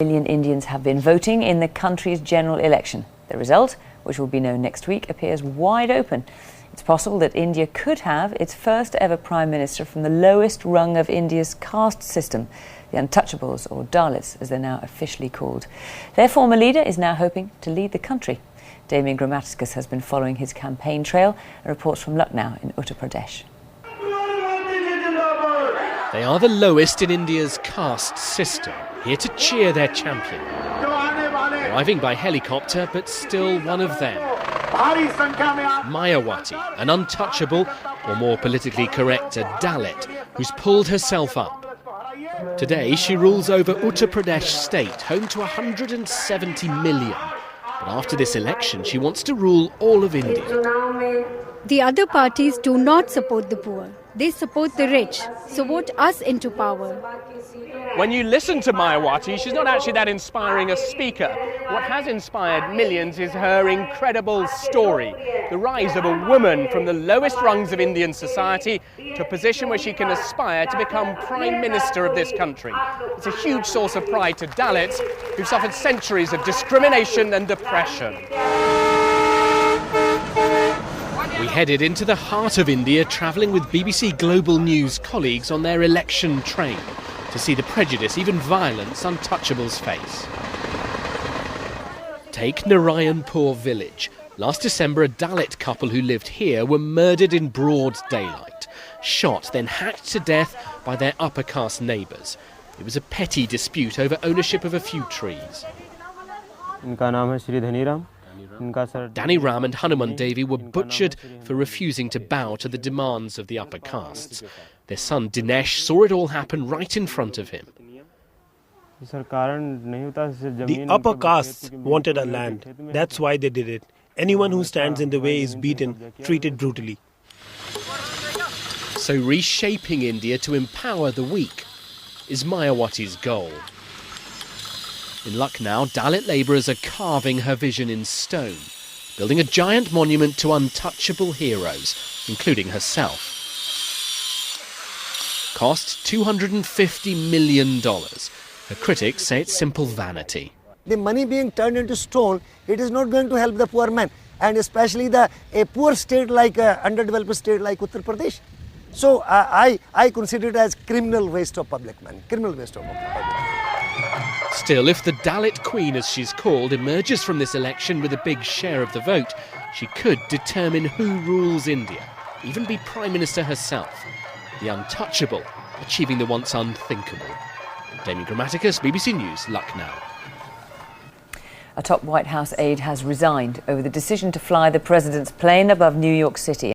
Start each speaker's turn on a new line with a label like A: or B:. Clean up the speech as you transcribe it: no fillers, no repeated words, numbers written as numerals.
A: Million Indians have been voting in the country's general election. The result, which will be known next week, appears wide open. It's possible that India could have its first ever Prime Minister from the lowest rung of India's caste system, the Untouchables, or Dalits as they're now officially called. Their former leader is now hoping to lead the country. Damien Grammaticus has been following his campaign trail and reports from Lucknow in Uttar Pradesh.
B: They are the lowest in India's caste system, here to cheer their champion. Arriving by helicopter, but still one of them. Mayawati, an untouchable, or more politically correct, a Dalit, who's pulled herself up. Today she rules over Uttar Pradesh state, home to 170 million. But after this election, she wants to rule all of India.
C: The other parties do not support the poor. They support the rich. So vote us into power.
D: When you listen to Mayawati, she's not actually that inspiring a speaker. What has inspired millions is her incredible story. The rise of a woman from the lowest rungs of Indian society to a position where she can aspire to become Prime Minister of this country. It's a huge source of pride to Dalits who've suffered centuries of discrimination and oppression.
B: We headed into the heart of India, travelling with BBC Global News colleagues on their election train to see the prejudice, even violence, untouchables face. Take Narayanpur village. Last December, a Dalit couple who lived here were murdered in broad daylight, shot, then hacked to death by their upper caste neighbours. It was a petty dispute over ownership of a few trees. Dhani Ram and Hanuman Devi were butchered for refusing to bow to the demands of the upper castes. Their son Dinesh saw it all happen right in front of him.
E: The upper castes wanted our land. That's why they did it. Anyone who stands in the way is beaten, treated brutally.
B: So reshaping India to empower the weak is Mayawati's goal. In Lucknow, Dalit labourers are carving her vision in stone, building a giant monument to untouchable heroes, including herself. Cost $250 million. Her critics say it's simple vanity.
F: The money being turned into stone, it is not going to help the poor man, and especially a poor state like underdeveloped state like Uttar Pradesh. So I consider it as criminal waste of public money, criminal waste of public money.
B: Still, if the Dalit Queen, as she's called, emerges from this election with a big share of the vote, she could determine who rules India, even be Prime Minister herself. The untouchable, achieving the once unthinkable. Damien Grammaticus, BBC News, Lucknow.
A: A top White House aide has resigned over the decision to fly the president's plane above New York City.